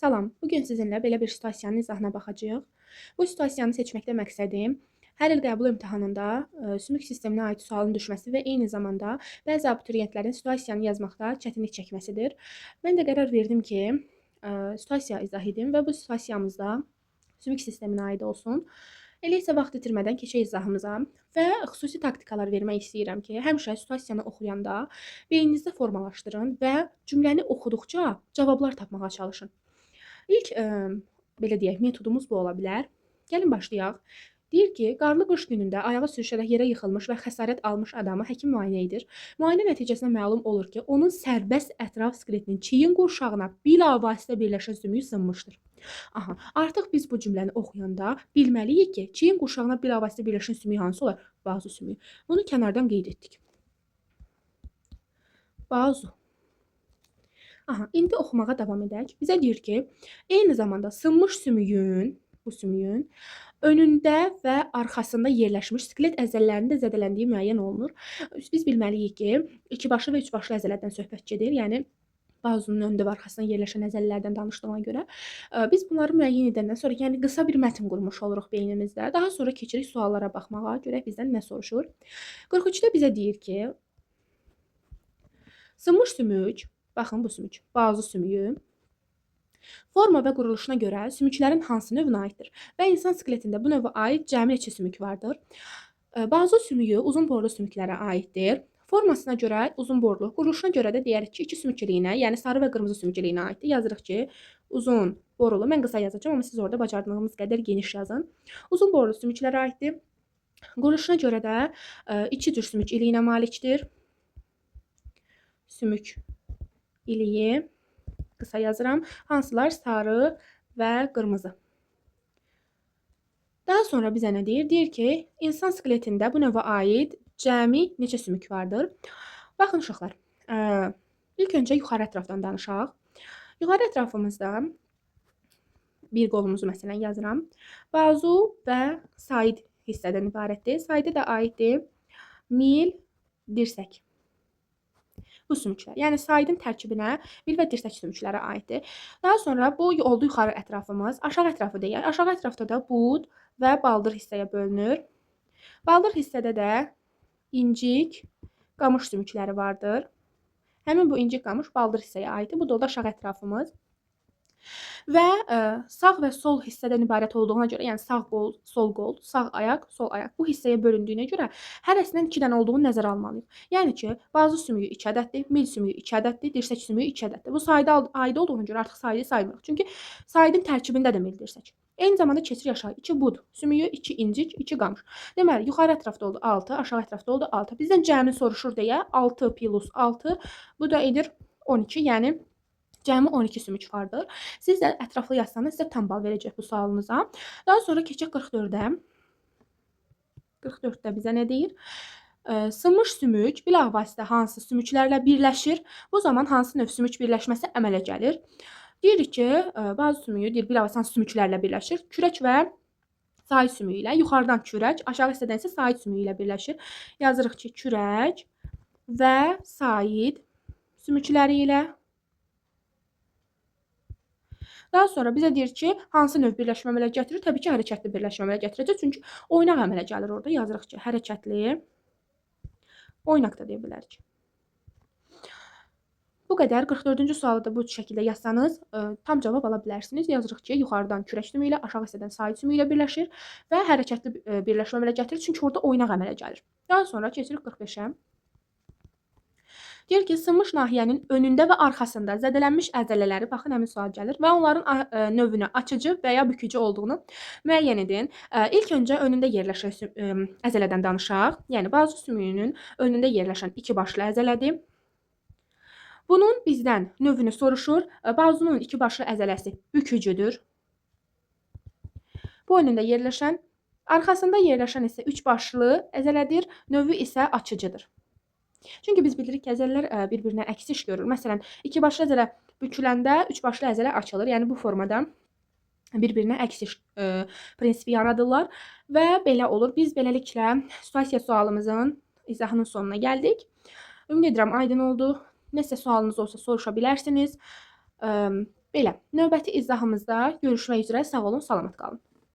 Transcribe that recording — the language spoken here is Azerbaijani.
Salam, bugün sizinlə belə bir situasiyanın izahına baxacağıq. Bu situasiyanı seçməkdə məqsədim hər il qəbul imtahanında sümük sisteminə aid sualın düşməsi və eyni zamanda bəzi abituriyentlərin situasiyanı yazmaqda çətinlik çəkməsidir. Mən də qərar verdim ki, situasiya izah edim və bu situasiyamızda sümük sisteminə aid olsun. Elə isə vaxt itirmədən keçək izahımıza və xüsusi taktikalar vermək istəyirəm ki, həmişə situasiyanı oxuyanda beyninizdə formalaşdırın və cümləni oxuduqca cavablar tapmağa çalışın. İlk belə deyək, metodumuz bu ola bilər. Gəlin başlayaq. Deyir ki, qarlı qış günündə ayağı sürüşərək yerə yıxılmış və xəsarət almış adamı həkim müayinə edir. Müayinə nəticəsində məlum olur ki, onun sərbəst ətraf skeletinin çiyin qurşağına bilavasitə birləşən sümüyü sınmışdır. Aha, artıq biz bu cümləni oxuyanda bilməliyik ki, çiyin qurşağına bilavasitə birləşən sümük hansı olar? Bazu sümüyü. Bunu kənardan qeyd etdik. Bazu. Aha, indi oxumağa davam edək. Bizə deyir ki, eyni zamanda sınmış bu sümüyün önündə və arxasında yerləşmiş skelet əzələlərinin də zədələndiyi müəyyən olunur. Biz bilməliyik ki, iki başlı və üç başlı əzələdən söhbət gedir. Yəni bazunun önündə və arxasında yerləşən əzələlərdən danışdığına görə biz bunları müəyyən edəndən sonra, yəni qısa bir mətn qurmuş oluruq beynimizdə. Daha sonra keçirik suallara baxmağa, görək bizdən nə soruşur. 43-də bizə deyir ki, sınmış sümük, baxın bu sümük, bazu sümüyü, forma və quruluşuna görə sümüklərin hansı növünə aiddir? Və insan skeletində bu növə aid cəmi neçə sümük vardır? Bazu sümüyü uzun borlu sümüklərə aiddir. Formasına görə uzun borlu, quruluşuna görə də deyərik ki, iki sümüklülüyünə, yəni sarı və qırmızı sümüklülüyünə aiddir. Yazırıq ki, uzun borulu. Mən qısa yazacağam, amma siz orada bacardığınız qədər geniş yazın. Uzun borlu sümüklərə aiddir. Quruluşuna görə də iki cür sümük iliyinə malikdir. Sümük iliyi qısa yazıram. Hansılar? Sarı və qırmızı. Daha sonra bizə nə deyir? Deyir ki, insan skeletində bu növə aid cəmi neçə sümük vardır? Baxın uşaqlar, ilk öncə yuxarı ətrafdan danışaq. Yuxarı ətrafımızda bir qolumuzu məsələn yazıram. Bazu və said hissədən ibarətdir. Saidə də aiddir mil, dirsək. Bu sümüklər, yəni saidin tərkibinə mil və dirsək sümükləri aiddir. Daha sonra bu oldu yuxarı ətrafımız. Aşağı ətrafı deyək. Aşağı ətrafda da bud və baldır hissəyə bölünür. Baldır hissədə də incik, qamış sümükləri vardır. Həmin bu incik qamış baldır hissəyə aiddir. Bu da oldu aşağı ətrafımız. Və sağ və sol hissədən ibarət olduğuna görə, yəni sağ qol, sol qol, sağ ayaq, sol ayaq bu hissəyə bölündüyünə görə hərəsindən 2 dənə olduğunu nəzərə almalıyıq. Yəni ki, bazu sümüyü 2 ədəddir, mil sümüyü 2 ədəddir, dirsək sümüyü 2 ədəddir. Bu sayda aid olduğuna görə artıq saydı saymırıq. Çünki saydın tərkibində də mil dirsək. Eyni zamanda keçirik aşağı. 2 bud sümüyü, 2 incik, 2 qamış. Deməli, yuxarı ətrafda oldu 6, aşağı ətrafda oldu 6. Bizdən cəmi soruşur deyə 6 plus 6 bu da edir 12, yəni cəmi 12 sümük vardır. Siz də ətraflı yazsanız sizə tam bal verəcək bu sualınıza. Daha sonra keçək 44-ə. 44-də bizə nə deyir? Sınmış sümük bilavasitə hansı sümüklərlə birləşir? Bu zaman hansı növ sümük birləşməsi əmələ gəlir? Deyirik ki, bazı sümüyü deyir bilavasitə hansı sümüklərlə birləşir? Kürək və said sümüyü ilə. Yuxarıdan kürək, aşağı hissədən isə said sümüyü ilə birləşir. Yazırıq ki, kürək və said sümükləri ilə. Daha sonra bizə deyir ki, hansı növ birləşmə əmələ gətirir? Təbii ki, hərəkətli birləşmə əmələ gətirəcək. Çünki oynaq əmələ gəlir orada. Yazırıq ki, hərəkətli, oynaq da deyə bilərik. Bu qədər. 44-cü sualı da bu şəkildə yazsanız tam cavab ala bilərsiniz. Yazırıq ki, yuxarıdan kürək sümüyü ilə, aşağı hissədən said sümüyü ilə birləşir və hərəkətli birləşmə əmələ gətirir. Çünki orada oynaq əmələ gəlir. Daha sonra keçirik 45-ə. Deyir ki, sınmış nahiyənin önündə və arxasında zədələnmiş əzələləri, baxın həmin sual gəlir və onların növünə açıcı və ya bükücü olduğunu müəyyən edin. İlk öncə önündə yerləşən əzələdən danışaq. Yəni bazu sümüyünün önündə yerləşən iki başlı əzələdir. Bunun bizdən növünü soruşur. Bazunun iki başlı əzələsi bükücüdür. Bu önündə yerləşən, arxasında yerləşən isə üç başlı əzələdir. Növü isə açıcıdır. Çünki biz bilirik ki, əzələlər bir-birinə əks iş görür. Məsələn, iki başlı əzələ büküləndə üç başlı əzələ açılır. Yəni bu formada bir-birinə əks iş prinsipi yaradırlar və belə olur. Biz beləliklə situasiya sualımızın izahının sonuna gəldik. Ümid edirəm aydın oldu. Nəsə sualınız olsa soruşa bilərsiniz. Belə, növbəti izahımızda görüşmək üzrə. Sağ olun, salamat qalın.